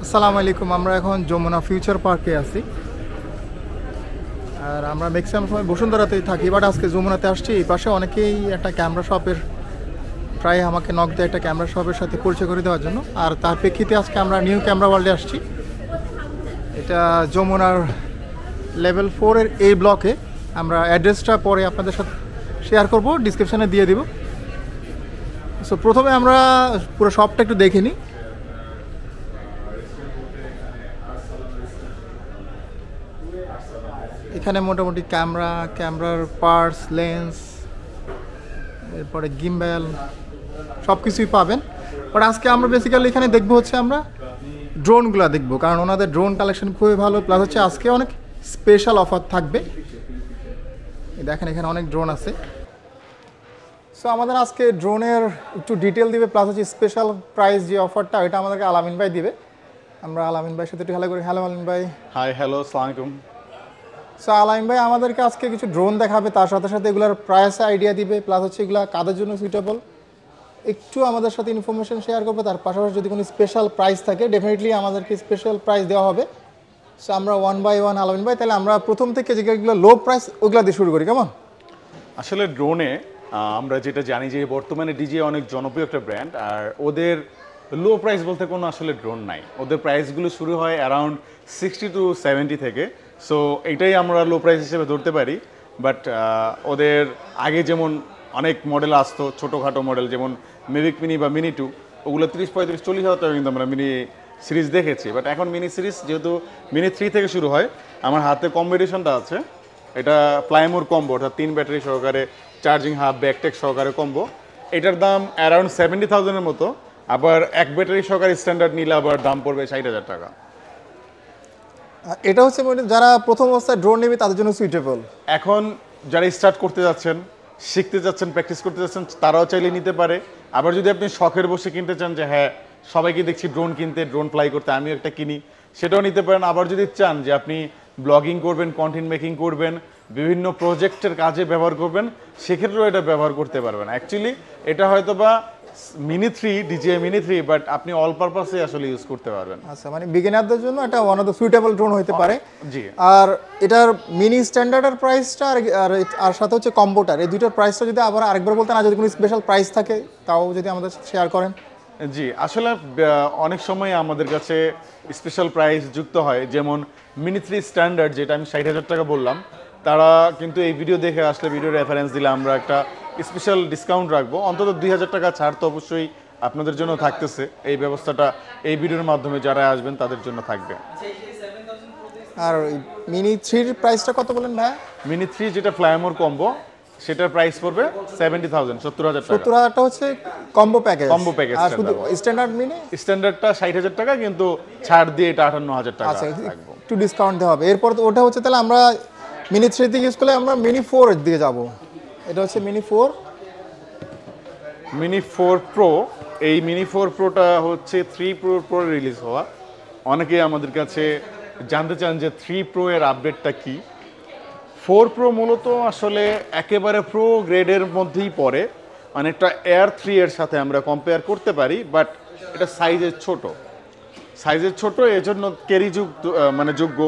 আসসালামু আলাইকুম। আমরা এখন যমুনা ফিউচার পার্কে আছি, আর আমরা ম্যাক্সিমাম সময় বসুন্ধরাতেই থাকি, বাট আজকে যমুনাতে আসছি। এই পাশে অনেকেই একটা ক্যামেরা শপের প্রায় আমাকে নক দেয় একটা ক্যামেরা শপের সাথে পরিচয় করে দেওয়ার জন্য, আর তার প্রেক্ষিতে আজকে আমরা নিউ ক্যামেরা ওয়ার্ল্ডে আসছি। এটা যমুনার লেভেল 4-এর এই ব্লকে। আমরা অ্যাড্রেসটা পরে আপনাদের সাথে শেয়ার করব, ডিসক্রিপশানে দিয়ে দিব। সো প্রথমে আমরা পুরো শপটা একটু দেখে নিই। এখানে মোটামুটি ক্যামেরার পার্টস, লেন্স, এরপরে গিম্বেল সব কিছুই পাবেন। বাট আজকে আমরা বেসিক্যালি এখানে দেখবো হচ্ছে আমরা ড্রোনগুলো দেখবো, কারণ ওনাদের ড্রোন কালেকশন খুবই ভালো, প্লাস হচ্ছে আজকে অনেক স্পেশাল অফার থাকবে। দেখেন এখানে অনেক ড্রোন আছে। সো আমাদের আজকে ড্রোনের একটু ডিটেল দিবে, প্লাস হচ্ছে স্পেশাল প্রাইস যে অফারটা ওইটা আমাদেরকে আলামিন ভাই দিবে। আমরা আলামিন ভাইয়ের সাথে একটু হ্যালো করি। হ্যালো আলামিন ভাই। হাই, হ্যালো, আসসালামু আলাইকুম। সো আলামিন ভাই আমাদেরকে আজকে কিছু ড্রোন দেখাবে, তার সাথে সাথে এগুলোর প্রাইস আইডিয়া দিবে, প্লাস হচ্ছে এগুলো কাদের জন্য সুইটেবল একটু আমাদের সাথে ইনফরমেশন শেয়ার করবে। তার পাশাপাশি যদি কোনো স্পেশাল প্রাইস থাকে ডেফিনেটলি আমাদেরকে স্পেশাল প্রাইস দেওয়া হবে। সো আমরা ওয়ান বাই ওয়ান আলামিন ভাই, তাহলে আমরা প্রথম থেকে যেগুলো লো প্রাইস ওইগুলো দিয়ে শুরু করি, কেমন? আসলে ড্রোনে আমরা যেটা জানি যে বর্তমানে ডিজে অনেক জনপ্রিয় একটা ব্র্যান্ড, আর ওদের লো প্রাইস বলতে কোনো আসলে ড্রোন নাই। ওদের প্রাইসগুলো শুরু হয় অ্যারাউন্ড 60 to 70 থেকে। সো এটাই আমরা লো প্রাইস হিসেবে ধরতে পারি। বাট ওদের আগে যেমন অনেক মডেল আসতো, ছোটোখাটো মডেল, যেমন মেভিক মিনি বা মিনি 2, ওগুলো 30-35-40 হাজার টাকা কিন্তু আমরা মিনি সিরিজ দেখেছি। বাট এখন মিনি সিরিজ যেহেতু মিনি 3 থেকে শুরু হয়, আমার হাতে কম্বিনেশনটা আছে, এটা প্লাইমোর কম্বো, অর্থাৎ 3 ব্যাটারি সহকারে, চার্জিং হাব, ব্যাকটেক সহকারে কম্বো। এটার দাম অ্যারাউন্ড 70,000-এর মতো। আবার 1 ব্যাটারি সহকারে স্ট্যান্ডার্ড নিলে আবার দাম পড়বে 60,000 টাকা। এটা হচ্ছে যারা প্রথম অবস্থায় ড্রোন নেবে তাদের জন্য সুইটেবল। এখন যারা স্টার্ট করতে যাচ্ছেন, শিখতে যাচ্ছেন, প্র্যাকটিস করতে যাচ্ছেন, তারাও চাইলে নিতে পারে। আবার যদি আপনি শখের বসে কিনতে চান যে হ্যাঁ সবাইকে দেখছি ড্রোন কিনতে, ড্রোন ফ্লাই করতে, আমিও একটা কিনি, সেটাও নিতে পারেন। আবার যদি চান যে আপনি ব্লগিং করবেন, কন্টেন্ট মেকিং করবেন, বিভিন্ন প্রজেক্টের কাজে ব্যবহার করবেন, সেক্ষেত্রেও এটা ব্যবহার করতে পারবেন। অ্যাকচুয়ালি এটা হয়তো বা মিনি 3, ডিজিআই মিনি 3, বাট আপনি অল পারপাসে আসলে ইউজ করতে পারবেন। আচ্ছা, মানে বিগিনারদের জন্য এটা one of the suitable drone হতে পারে। জি। আর এটার মিনি স্ট্যান্ডার্ডের প্রাইসটা আর সাথে হচ্ছে কম্বোটার, এই দুইটার প্রাইসটা যদি আবার আরেকবার বলতেন, আর যদি কোনো স্পেশাল প্রাইস থাকে তাও যদি আমাদের শেয়ার করেন। জি, আসলে অনেক সময় আমাদের কাছে স্পেশাল প্রাইস যুক্ত হয়, যেমন মিনি 3 স্ট্যান্ডার্ড যেটা আমি 60,000 টাকা বললাম, তারা কিন্তু এই ভিডিও দেখে আসলে, ভিডিও রেফারেন্স দিলে আমরা একটা স্পেশাল ডিসকাউন্ট রাখবো। অন্তত 2,000 টাকা ছাড় তো অবশ্যই আপনাদের জন্য থাকতেছে। এই ব্যবস্থাটা এই ভিডিওর মাধ্যমে যারা আসবেন তাদের জন্য থাকবে। আর মিনি 3-র প্রাইসটা কত বলেন ভাই? মিনি 3 যেটা ফ্লাইমোর কম্বো, সেটার প্রাইস পড়বে 70,000, 70,000 টাকা। 70,000টা হচ্ছে কম্বো প্যাকেজ। Combo package. আর শুধু স্ট্যান্ডার্ড মিনি, স্ট্যান্ডার্ডটা 60,000 টাকা, কিন্তু ছাড় দিয়ে এটা 58,000 টাকা রাখবো। একটু ডিসকাউন্ট দেওয়া হবে। এরপর তো ওটা হচ্ছে, তাহলে আমরা মিনি 3 থেকে ইউজ করলে আমরা মিনি 4 এর দিকে যাব। এটা হচ্ছে মিনি 4। Mini 4 pro. এই মিনি 4 প্রোটা হচ্ছে 3 প্রো রিলিজ হওয়া। অনেকেই আমাদের কাছে জানতে চান যে 3 প্রো এর আপডেটটা কি। 4 প্রো মূলত আসলে একেবারে প্রো গ্রেডের মধ্যেই পড়ে, অনেকটা এয়ার 3 এর সাথে আমরা কম্পেয়ার করতে পারি। বাট এটা সাইজের ছোট, এজন্য ক্যারি যোগ্য।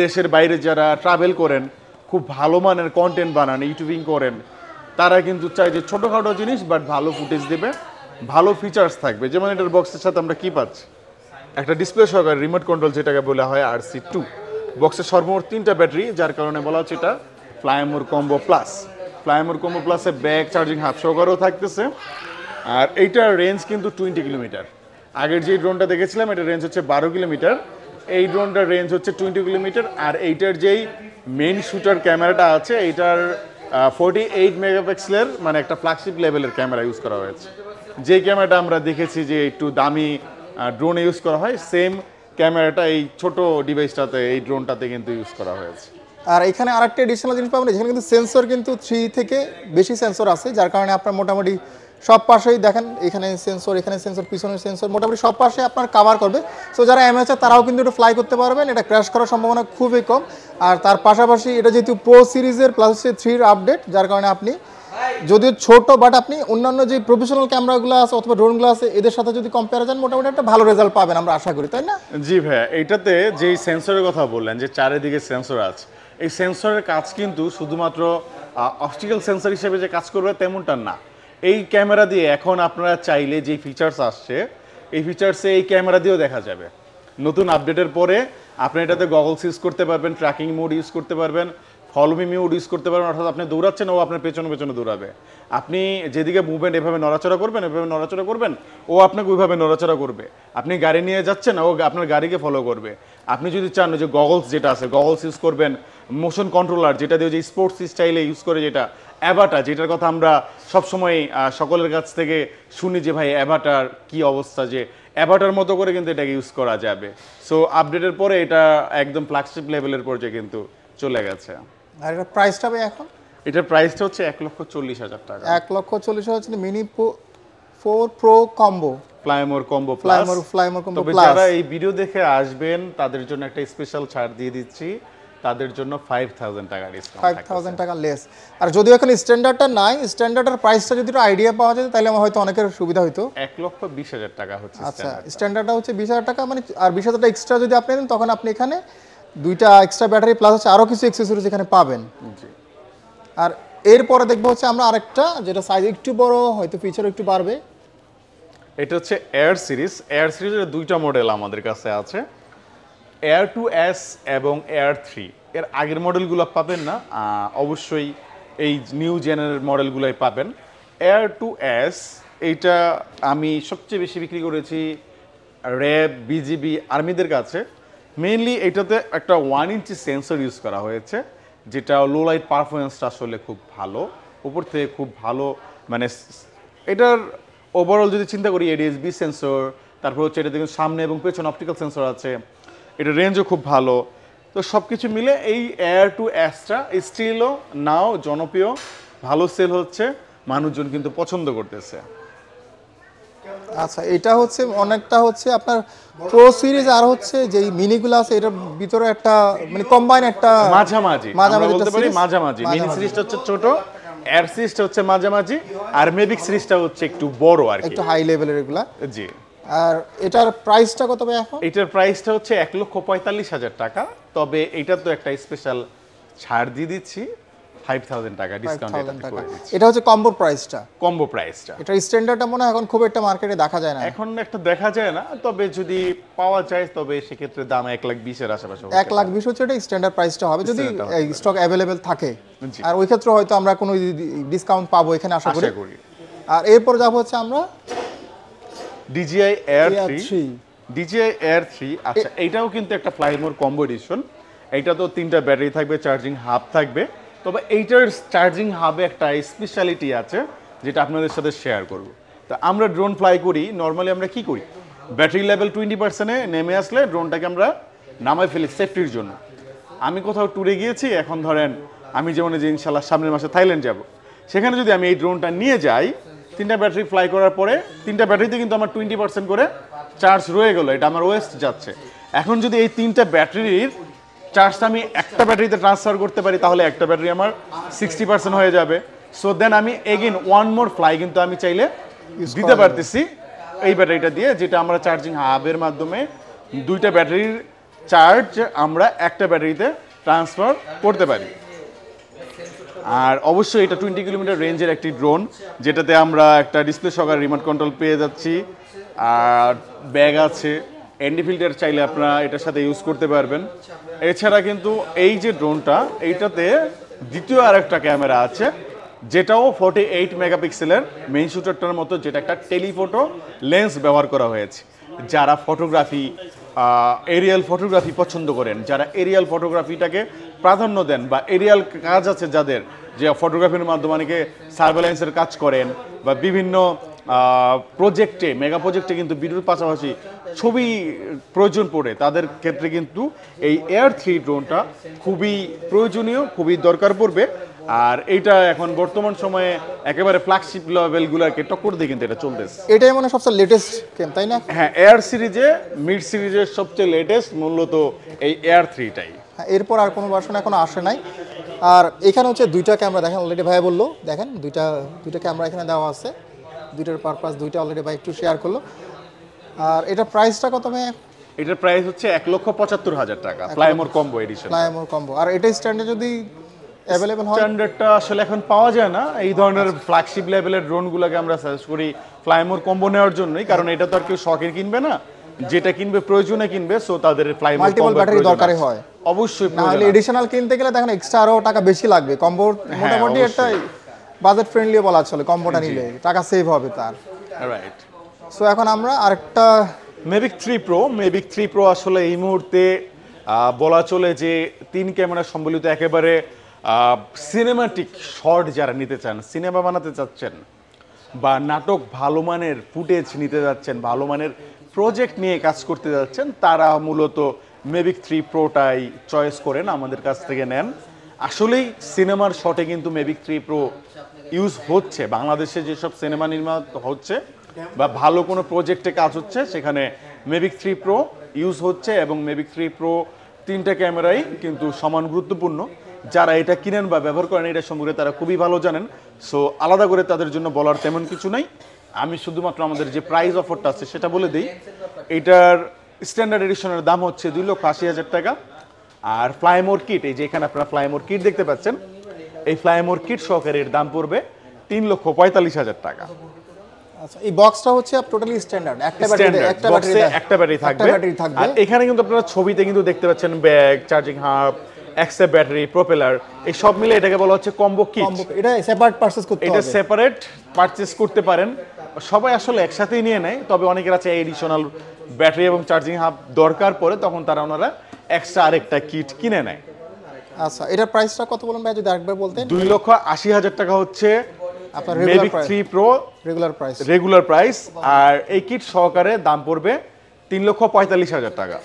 দেশের বাইরে যারা ট্রাভেল করেন, খুব ভালো মানের কন্টেন্ট বানান, ইউটিউবিং করেন, তারা কিন্তু চাই যে ছোটোখাটো জিনিস বাট ভালো ফুটেজ দেবে, ভালো ফিচার্স থাকবে। যেমন এটার বক্সের সাথে আমরা কি পাচ্ছি, একটা ডিসপ্লে সহকারে রিমোট কন্ট্রোল, যেটাকে বলা হয় RC2। বক্সের সর্বমোট 3টা ব্যাটারি, যার কারণে বলা হচ্ছে এটা Fly More combo plus. Fly More combo প্লাসে ব্যাক, চার্জিং হাব সহকারেও থাকতেছে। আর এইটার রেঞ্জ কিন্তু 20 কিলোমিটার। আগের যে ড্রোনটা দেখেছিলাম এটার রেঞ্জ হচ্ছে 12 কিলোমিটার, এই ড্রোনটার রেঞ্জ হচ্ছে 20 কিলোমিটার। আর এইটার যেই মেইন শুটার ক্যামেরাটা আছে, এইটার 48 মেগাপিক্সেলের, মানে একটা ফ্ল্যাগশিপ লেভেলের ক্যামেরা ইউজ করা হয়েছে। যে ক্যামেরাটা আমরা দেখেছি যে একটু দামি ড্রোনে ইউজ করা হয়, সেম ক্যামেরাটা এই ছোট ডিভাইসটাতে, এই ড্রোনটাতে কিন্তু ইউজ করা হয়েছে। আর এখানে আরেকটা এডিশনাল জিনিস পাবেন, যেখানে কিন্তু সেন্সর কিন্তু 3 থেকে বেশি সেন্সর আছে, যার কারণে আপনার মোটামুটি সব পাশেই দেখেন এখানে সেন্সর, পিছনের সেন্সর, মোটামুটি সব পাশে আপনার কভার করবে। সো যারা অ্যামেচার তারাও কিন্তু এটা ফ্লাই করতে পারবেন, এটা ক্র্যাশ করার সম্ভাবনা খুবই কম। আর তার পাশাপাশি এটা যেহেতু প্রো সিরিজের প্লাস হচ্ছে 3-র আপডেট, যার কারণে আপনি যদিও ছোট, বাট আপনি অন্যান্য যে প্রফেশনাল ক্যামেরাগুলো আছে অথবা ড্রোনগুলো আছে এদের সাথে যদি কম্পেয়ার করেন মোটামুটি একটা ভালো রেজাল্ট পাবেন আমরা আশা করি, তাই না? জি ভাইয়া, এইটাতে যেই সেন্সরের কথা বললেন যে চারিদিকে সেন্সর আছে, এই সেন্সরের কাজ কিন্তু শুধুমাত্র অপটিক্যাল সেন্সর হিসেবে যে কাজ করবে তেমনটা না। এই ক্যামেরা দিয়ে এখন আপনারা চাইলে যে ফিচার্স আসছে এই ফিচার্সে এই ক্যামেরা দিয়েও দেখা যাবে। নতুন আপডেটের পরে আপনি এটাতে গগলস ইউজ করতে পারবেন, ট্র্যাকিং মোড ইউজ করতে পারবেন, ফলো মি মোড ইউজ করতে পারবেন, অর্থাৎ আপনি দৌড়াচ্ছেন ও আপনার পেছনে পেছনে দৌড়াবে। আপনি যেদিকে মুভমেন্ট এভাবে নড়াচড়া করবেন, এভাবে নড়াচড়া করবেন, ও আপনাকে ওইভাবে নড়াচড়া করবে। আপনি গাড়ি নিয়ে যাচ্ছেন, ও আপনার গাড়িকে ফলো করবে। আপনি যদি চান যে গগলস যেটা আছে গগলস ইউজ করবেন, মোশন কন্ট্রোলার যেটা দিয়ে যে স্পোর্টস স্টাইলে ইউজ করে, যেটা অ্যাভাটার, যেটার কথা আমরা সবসময় সকলের কাছ থেকে শুনি যে ভাই অ্যাভাটার কি অবস্থা, যে অ্যাভাটার মতো করে কিন্তু এটাকে ইউজ করা যাবে। সো আপডেটের পরে এটা একদম ফ্ল্যাগশিপ লেভেলের পর্যায়ে কিন্তু চলে গেছে। আর এটা প্রাইসটা ভাই এখন? এটার প্রাইসটা হচ্ছে 1,40,000 টাকা। 1,40,000 হচ্ছে mini 4 pro combo, Fly More combo Fly More combo plus. যারা এই ভিডিও দেখে আসবেন তাদের জন্য একটা স্পেশাল ছাড় দিয়ে দিচ্ছি, তাদের জন্য 5,000 টাকা ডিসকাউন্ট, 5,000 টাকা লেস। আর যদিও এখন স্ট্যান্ডার্ডটা নাই, স্ট্যান্ডার্ডের প্রাইসটা যদি একটু আইডিয়া পাওয়া যেত তাহলে আমার হয়তো অনেকের সুবিধা হতো। 1,20,000 টাকা হচ্ছে। আচ্ছা, স্ট্যান্ডার্ডটা হচ্ছে 20,000 টাকা, মানে আর 20,000 টাকা এক্সট্রা যদি আপনি নেন তখন আপনি এখানে দুইটা এক্সট্রা ব্যাটারি প্লাস হচ্ছে আরও কিছু অ্যাক্সেসরিজ এখানে পাবেন। জি। আর এরপরে দেখবো হচ্ছে আমরা আরেকটা যেটা সাইজ একটু বড়, হয়তো ফিচার একটু বাড়বে। এটা হচ্ছে এয়ার সিরিজ। এয়ার সিরিজের দুইটা মডেল আমাদের কাছে আছে, এয়ার 2S এবং এয়ার 3। এর আগের মডেলগুলো পাবেন না, অবশ্যই এই নিউ জেনের মডেলগুলোই পাবেন। এয়ার 2S এইটা আমি সবচেয়ে বেশি বিক্রি করেছি র্যাব, বিজিবি, আর্মিদের কাছে। মেইনলি এটাতে একটা 1 ইঞ্চি সেন্সর ইউজ করা হয়েছে, যেটা লো লাইট পারফরমেন্সটা আসলে খুব ভালো, উপর থেকে খুব ভালো। মানে এটার ওভারঅল যদি চিন্তা করি, এডিএসবি সেন্সর, তারপর হচ্ছে এটা দেখুন সামনে এবং পেছনে অপটিক্যাল সেন্সর আছে, এটা রেঞ্জও খুব ভালো। তো সব কিছু মিলে এই এয়ার 2Sটা স্টিলও নাও জনপ্রিয়, ভালো সেল হচ্ছে, মানুষজন কিন্তু পছন্দ করতেছে। আচ্ছা, এটা হচ্ছে অনেকটা হচ্ছে আপনার প্রো সিরিজ আর হচ্ছে যেই মিনিগুলো আছে এটার ভিতরে একটা মানে কম্বাইন একটা মাঝামাঝি বলতে পারি, মাঝামাঝি। মিনি সিরিজটা হচ্ছে ছোট, এয়ার সিরিজটা হচ্ছে মাঝামাঝি, আর মেভিক সিরিজটা হচ্ছে একটু বড় আর কি, একটু হাই লেভেলের এগুলা। জি। আর এটার প্রাইসটা কত ভাই এখন? এটার প্রাইসটা হচ্ছে 1,45,000 টাকা, তবে এটার তো একটা স্পেশাল ছাড় দিয়ে দিচ্ছি, 5,000 টাকা ডিসকাউন্ট করে দিচ্ছি। এটা হচ্ছে কম্বো প্রাইসটা। কম্বো প্রাইসটা এটা স্ট্যান্ডার্ডটা মনে হয় এখন খুব একটা মার্কেটে দেখা যায় না, এখন একটা দেখা যায় না, তবে যদি পাওয়া যায় তবে সেক্ষেত্রে দাম 1,20,000 এর আশেপাশে। 1,20,000 হচ্ছে এটা স্ট্যান্ডার্ড প্রাইসটা হবে যদি স্টক অ্যাভেলেবেল থাকে। আর ওই ক্ষেত্রে হয়তো আমরা কোনো ডিসকাউন্ট পাবো এখানে আশা করি। আর এরপর যাব হচ্ছে আমরা DJI Air 3। DJI Air 3, আচ্ছা এইটাও কিন্তু একটা ফ্লাইমোর কম্বো এডিশন। এইটা তো 3টা ব্যাটারি থাকবে, চার্জিং হাব থাকবে, তবে এইটার চার্জিং হাবে একটা স্পেশালিটি আছে যেটা আপনাদের সাথে শেয়ার করব। তো আমরা ড্রোন ফ্লাই করি, নর্মালি আমরা কি করি, ব্যাটারি লেভেল 20%-এ নেমে আসলে ড্রোনটাকে আমরা নামাই ফেলি সেফটির জন্য। আমি কোথাও ট্যুরে গিয়েছি, এখন ধরেন আমি যেমন যে ইনশাল্লাহ সামনের মাসে থাইল্যান্ড যাব, সেখানে যদি আমি এই ড্রোনটা নিয়ে যাই, 3টা ব্যাটারি ফ্লাই করার পরে 3টা ব্যাটারিতে কিন্তু আমার 20% করে চার্জ রয়ে গেল, এটা আমার ওয়েস্ট যাচ্ছে। এখন যদি এই 3টা ব্যাটারির চার্জটা আমি একটা ব্যাটারিতে ট্রান্সফার করতে পারি, তাহলে একটা ব্যাটারি আমার 60% হয়ে যাবে। সো দেন আমি এগেন ওয়ান মোর ফ্লাই কিন্তু আমি চাইলে দিতে পারতেছি এই ব্যাটারিটা দিয়ে, যেটা আমরা চার্জিং হাবের মাধ্যমে 2টা ব্যাটারির চার্জ আমরা একটা ব্যাটারিতে ট্রান্সফার করতে পারি। আর অবশ্যই এটা 20 কিলোমিটার রেঞ্জের একটি ড্রোন, যেটাতে আমরা একটা ডিসপ্লে সহকারে রিমোট কন্ট্রোল পেয়ে যাচ্ছি, আর ব্যাগ আছে, এন্ডি ফিল্টার চাইলে আপনারা এটার সাথে ইউজ করতে পারবেন। এছাড়া কিন্তু এই যে ড্রোনটা, এইটাতে দ্বিতীয় আরেকটা ক্যামেরা আছে, যেটাও 48 মেগাপিক্সেলের মেইন শুটারটার মতো, যেটা একটা টেলিফোটো লেন্স ব্যবহার করা হয়েছে। যারা ফটোগ্রাফি, এরিয়াল ফটোগ্রাফি পছন্দ করেন, যারা এরিয়াল ফটোগ্রাফিটাকে প্রাধান্য দেন, বা এরিয়াল কাজ আছে যাদের, যে ফটোগ্রাফির মাধ্যমে অনেকে সার্ভেলেন্সের কাজ করেন, বা বিভিন্ন প্রজেক্টে, মেগা প্রজেক্টে কিন্তু ভিডিওর পাশাপাশি ছবি প্রয়োজন পড়ে, তাদের ক্ষেত্রে কিন্তু এই এয়ার 3 ড্রোনটা খুবই প্রয়োজনীয়, খুবই দরকার পড়বে। আর এইটা এখন বর্তমান সময়ে একেবারে ফ্ল্যাগশিপ লেভেলগুলোকে টক্কর দিয়ে কিন্তু এটা চলতেছে। এটাই মানে সবচেয়ে লেটেস্ট গেম, তাই না? হ্যাঁ, এয়ার সিরিজে, মিড সিরিজের সবচেয়ে লেটেস্ট মূলত এই এয়ার 3টাই। এরপর আর কোনো ভার্সন এখনো আসে নাই। আর এখানে হচ্ছে দুইটা ক্যামেরা দেখেন অলরেডি ভাই বললো, দেখেন দুইটা ক্যামেরা এখানে দেওয়া আছে, দুইটার পারপাস দুইটা অলরেডি ভাই একটু শেয়ার করলো। আর এটা প্রাইসটা কত ভাই? এটার প্রাইস হচ্ছে 1,75,000 টাকা, fly more combo edition. Fly more combo. আর এটা স্ট্যান্ডার্ড যদি অ্যাভেলেবল হয়? স্ট্যান্ডার্ডটা আসলে এখন পাওয়া যায় না, এই ধরনের ফ্ল্যাগশিপ লেভেলের ড্রোনগুলোকে আমরা সাজেস্ট করি ফ্লাইমোর কম্বো নেওয়ার জন্যই, কারণ এটা তো আর কেউ শখের কিনবে না, যেটা কিনবে প্রয়োজনে কিনবে, সো তাদের ফ্লাইমোর মাল্টিপল ব্যাটারি দরকারই হয় অবশ্যই। নাহলে এডিশনাল কিনতে গেলে দেখেন এক্সট্রা আরও টাকা বেশি লাগবে। কম্বো মোটামুটি একটা বাজেট ফ্রেন্ডলি বলা চলে, কম্বোটা নিলে টাকা সেভ হবে তার। রাইট। সো এখন আমরা আরেকটা মেভিক 3 প্রো আসলে এই মুহূর্তে বলা চলে যে 3 ক্যামেরা সম্বলিত একেবারে সিনেমাটিক শট যারা নিতে চান, সিনেমা বানাতে চাচ্ছেন বা নাটক ভালো মানের ফুটেজ নিতে যাচ্ছেন, ভালো মানের প্রজেক্ট নিয়ে কাজ করতে যাচ্ছেন, তারা মূলত মেভিক 3 প্রোটাই চয়েস করেন, আমাদের কাছ থেকে নেন। আসলেই সিনেমার শটে কিন্তু মেভিক 3 প্রো ইউজ হচ্ছে। বাংলাদেশে যেসব সিনেমা নির্মাণ হচ্ছে বা ভালো কোনো প্রজেক্টে কাজ হচ্ছে সেখানে মেভিক 3 প্রো ইউজ হচ্ছে, এবং মেভিক 3 প্রো 3টা ক্যামেরাই কিন্তু সমান গুরুত্বপূর্ণ। যারা এটা কিনেন বা ব্যবহার করেন এটা সম্পর্কে তারা খুবই ভালো জানেন, সো আলাদা করে তাদের জন্য বলার তেমন কিছু নাই। আমি শুধুমাত্র আমাদের যে প্রাইস অফারটা আছে সেটা বলে দিই। এটার স্ট্যান্ডার্ড এডিশনের দাম হচ্ছে 2,80,000 টাকা। আর ফ্লাইমোর কিট, এই যে এখানে আপনারা ফ্লাইমোর কিট দেখতে পাচ্ছেন, এই ফ্লাইমোর কিট সহকারে এর দাম পড়বে 3,45,000 টাকা। আচ্ছা, এই বক্সটা হচ্ছে টোটালি স্ট্যান্ডার্ড, একটা ব্যাটারি থাকবে। আর এখানে কিন্তু আপনারা ছবিতে কিন্তু দেখতে পাচ্ছেন bag, charging hub, extra battery, propeller, এই সব মিলে এটাকে বলা হচ্ছে কম্বো কিট। এটা সেপারেট পারচেজ করতে হবে, এটা সেপারেট পারচেজ করতে পারেন। সবাই আসলে একসাথেই নিয়ে নেয়, তবে অনেকের আছে এডিশনাল ব্যাটারি এবং চার্জিং হাব দরকার পড়ে, তখন তারা ওনারা এক্সট্রা আরেকটা কিট কিনে নেয়। আচ্ছা, এটার প্রাইসটা কত বলুন ভাই, যদি আরেকবার বলতেন? 2,80,000 টাকা হচ্ছে আপনার মেভিক 3 প্রো রেগুলার প্রাইস। আর এই কিট সহকারে দাম পড়বে 3,45,000 টাকা।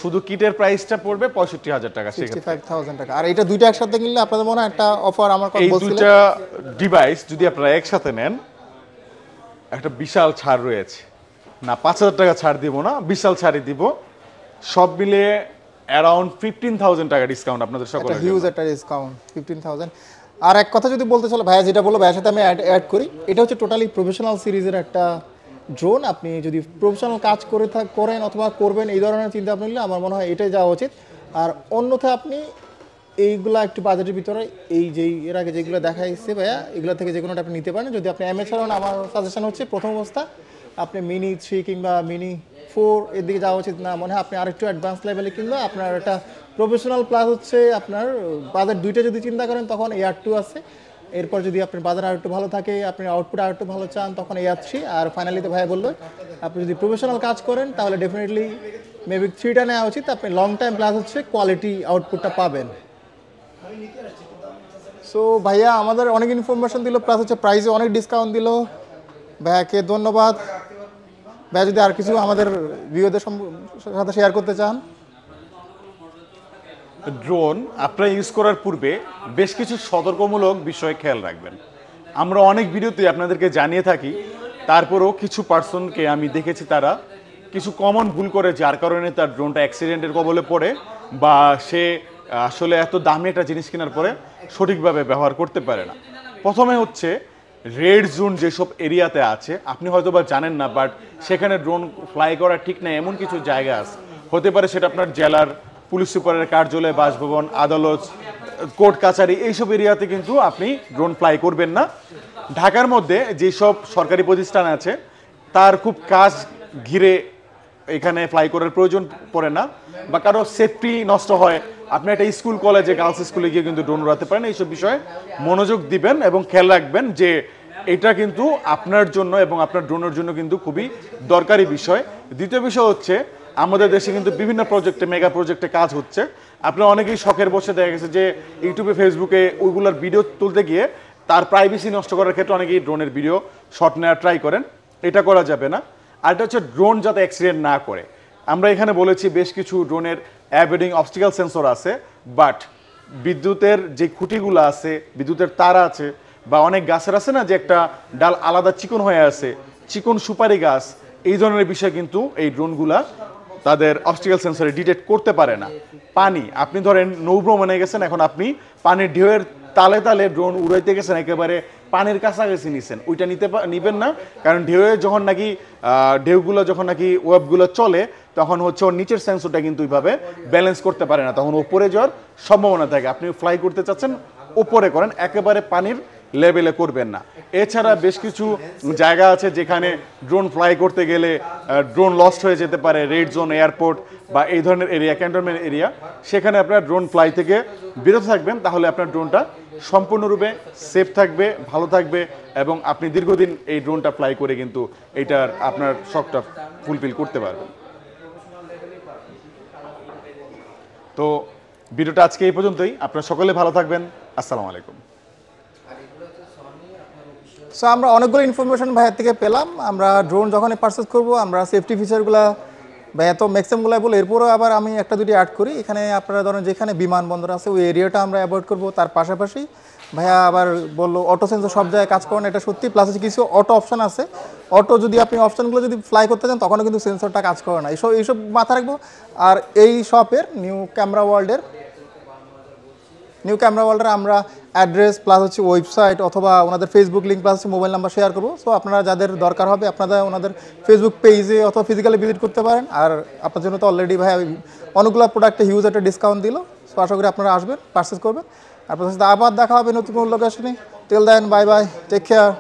শুধু কিটের প্রাইসটা পড়বে 65,000 টাকা, 65,000 টাকা। আর এটা দুইটা একসাথে কিনলে আপনাদের মনে হয় একটা অফার আমার কথা বলছিলেন, এই দুইটা ডিভাইস যদি আপনারা একসাথে নেন একটা বিশাল ছাড় রয়েছে। না 5,000 টাকা ছাড় দিব না, বিশাল ছাড়ই দিব। সব মিলে অ্যারাউন্ড 15,000 টাকা ডিসকাউন্ট আপনাদের সকলের জন্য। হিউজ একটা ডিসকাউন্ট 15,000। আর এক কথা যদি বলতে চলো, ভাইয়া যেটা বললো ভাইয়ের সাথে আমি অ্যাড করি, এটা হচ্ছে টোটালি প্রফেশনাল সিরিজের একটা ড্রোন। আপনি যদি প্রফেশনাল কাজ করেন অথবা করবেন এই ধরনের চিন্তা ভাবনা নিলে আমার মনে হয় এটাই যাওয়া উচিত। আর অন্যথা আপনি এইগুলা একটু বাজেটের ভিতরে এর আগে যেগুলো দেখাইছে ভাইয়া, এগুলো থেকে যে কোনোটা আপনি নিতে পারেন। যদি আপনি অ্যামেচার হন, আমার সাজেশন হচ্ছে প্রথম অবস্থা আপনি মিনি 3 কিংবা মিনি 4 এর দিকে যাওয়া উচিত না, মনে হয় আপনি আরেকটু অ্যাডভান্স লেভেলে কিংবা আপনার একটা প্রফেশনাল প্লাস হচ্ছে আপনার বাজেট দুইটা যদি চিন্তা করেন তখন AR2 আছে। এরপর যদি আপনার বাজার আর একটু ভালো থাকে, আপনি আউটপুট আর একটু ভালো চান, তখন AR3। আর ফাইনালি তো ভাইয়া বললো আপনি যদি প্রফেশনাল কাজ করেন তাহলে ডেফিনেটলি মেবি 3টা নেওয়া উচিত। আপনি লং টাইম প্লাস হচ্ছে কোয়ালিটি আউটপুটটা পাবেন। সো ভাইয়া আমাদের অনেক ইনফরমেশন দিল, প্লাস হচ্ছে প্রাইসে অনেক ডিসকাউন্ট দিল। ভাইয়াকে ধন্যবাদ। ভাইয়া যদি আর কিছু আমাদের ভিউয়ারদের সাথে শেয়ার করতে চান? ড্রোন আপনারা ইউজ করার পূর্বে বেশ কিছু সতর্কমূলক বিষয় খেয়াল রাখবেন। আমরা অনেক ভিডিওতে আপনাদেরকে জানিয়ে থাকি, তারপরেও কিছু পার্সনকে আমি দেখেছি তারা কিছু কমন ভুল করে, যার কারণে তার ড্রোনটা অ্যাক্সিডেন্টের কবলে পড়ে বা সে আসলে এত দামি একটা জিনিস কেনার পরে সঠিকভাবে ব্যবহার করতে পারে না। প্রথমে হচ্ছে রেড জোন যেসব এরিয়াতে আছে, আপনি হয়তো বা জানেন না, বাট সেখানে ড্রোন ফ্লাই করা ঠিক না এমন কিছু জায়গা আছে। হতে পারে সেটা আপনার জেলার পুলিশ সুপারের কার্যালয়, বাসভবন, আদালত, কোর্ট কাছারি, এইসব এরিয়াতে কিন্তু আপনি ড্রোন ফ্লাই করবেন না। ঢাকার মধ্যে যেসব সরকারি প্রতিষ্ঠান আছে তার খুব কাজ ঘিরে এখানে ফ্লাই করার প্রয়োজন পড়ে না, বা কারো সেফটি নষ্ট হয়, আপনি একটা স্কুল কলেজে গার্লস স্কুলে গিয়ে কিন্তু ড্রোন উড়াতে পারেন। এইসব বিষয়ে মনোযোগ দিবেন এবং খেয়াল রাখবেন যে এটা কিন্তু আপনার জন্য এবং আপনার ড্রোনের জন্য কিন্তু খুবই দরকারি বিষয়। দ্বিতীয় বিষয় হচ্ছে আমাদের দেশে কিন্তু বিভিন্ন প্রজেক্টে, মেগা প্রজেক্টে কাজ হচ্ছে। আপনারা অনেকেই শখের বসে দেখা গেছে যে ইউটিউবে, ফেসবুকে ওইগুলোর ভিডিও তুলতে গিয়ে তার প্রাইভেসি নষ্ট করার ক্ষেত্রে অনেকেই ড্রোনের ভিডিও শট নেওয়ার ট্রাই করেন। এটা করা যাবে না। আর এটা হচ্ছে ড্রোন যাতে অ্যাক্সিডেন্ট না করে। আমরা এখানে বলেছি বেশ কিছু ড্রোনের অ্যাভয়েডিং অবস্টিক্যাল সেন্সর আছে, বাট বিদ্যুতের যে খুঁটিগুলো আছে, বিদ্যুতের তার আছে, বা অনেক গাছের আছে না যে একটা ডাল আলাদা চিকন হয়ে আছে, চিকন সুপারি গাছ, এই ধরনের বিষয় কিন্তু এই ড্রোনগুলা তাদের অবস্টিকেল সেন্সরে ডিটেক্ট করতে পারে না। পানি, আপনি ধরেন নৌভ্রমণে গেছেন, এখন আপনি পানির ঢেউয়ের তালে তালে ড্রোন উড়াইতে গেছেন, একেবারে পানির কাছাকাছি নিছেন, ওইটা নিবেন না। কারণ যখন নাকি ঢেউগুলো যখন নাকি ওয়েবগুলো চলে, তখন হচ্ছে ওর নিচের সেন্সরটা কিন্তু ওইভাবে ব্যালেন্স করতে পারে না, তখন ওপরে যাওয়ার সম্ভাবনা থাকে। আপনি ফ্লাই করতে চাচ্ছেন, ওপরে করেন, একেবারে পানির লেভেলে করবেন না। এছাড়া বেশ কিছু জায়গা আছে যেখানে ড্রোন ফ্লাই করতে গেলে ড্রোন লস্ট হয়ে যেতে পারে, রেড জোন, এয়ারপোর্ট বা এই ধরনের এরিয়া, ক্যান্টনমেন্ট এরিয়া, সেখানে আপনার ড্রোন ফ্লাই থেকে বিরত থাকবেন, তাহলে আপনার ড্রোনটা সম্পূর্ণরূপে সেফ থাকবে, ভালো থাকবে, এবং আপনি দীর্ঘদিন এই ড্রোনটা ফ্লাই করে কিন্তু এইটার আপনার শখটা ফুলফিল করতে পারবেন। তো ভিডিওটা আজকে এই পর্যন্তই। আপনারা সকলে ভালো থাকবেন। আসসালামু আলাইকুম। সো আমরা অনেকগুলো ইনফরমেশন ভাইয়ের থেকে পেলাম। আমরা ড্রোন যখনই পারচেস করব, আমরা সেফটি ফিচারগুলো ভাইয়া তো ম্যাক্সিমামগুলো বলে, এরপরও আবার আমি একটা দুটি অ্যাড করি। এখানে আপনারা ধরেন যেখানে বিমানবন্দর আছে ওই এরিয়াটা আমরা অ্যাভয়েড করব। তার পাশাপাশি ভাইয়া আবার বললো অটো সেন্সর সব জায়গায় কাজ করেন, এটা সত্যি। প্লাস কিছু অটো অপশান আছে, অটো যদি আপনি অপশানগুলো যদি ফ্লাই করতে চান তখনও কিন্তু সেন্সরটা কাজ করে না। এইসব মাথায় রাখবো। আর এই শপের নিউ ক্যামেরা ওয়ার্ল্ডের আমরা অ্যাড্রেস প্লাস হচ্ছে ওয়েবসাইট অথবা ওনাদের ফেসবুক লিঙ্ক প্লাস হচ্ছে মোবাইল নাম্বার শেয়ার করবো। সো আপনারা যাদের দরকার হবে আপনারা ওনাদের ফেসবুক পেজে অথবা ফিজিক্যালি ভিজিট করতে পারেন। আর আপনার জন্য তো অলরেডি ভাই অনেকগুলো প্রোডাক্টে হিউজ একটা ডিসকাউন্ট দিল। সো আশা করি আপনারা আসবেন, পারচেস করবেন। আপনার সাথে আবার দেখা হবে নতুন কোনো লোকেশনে। Till then, bye bye, take care.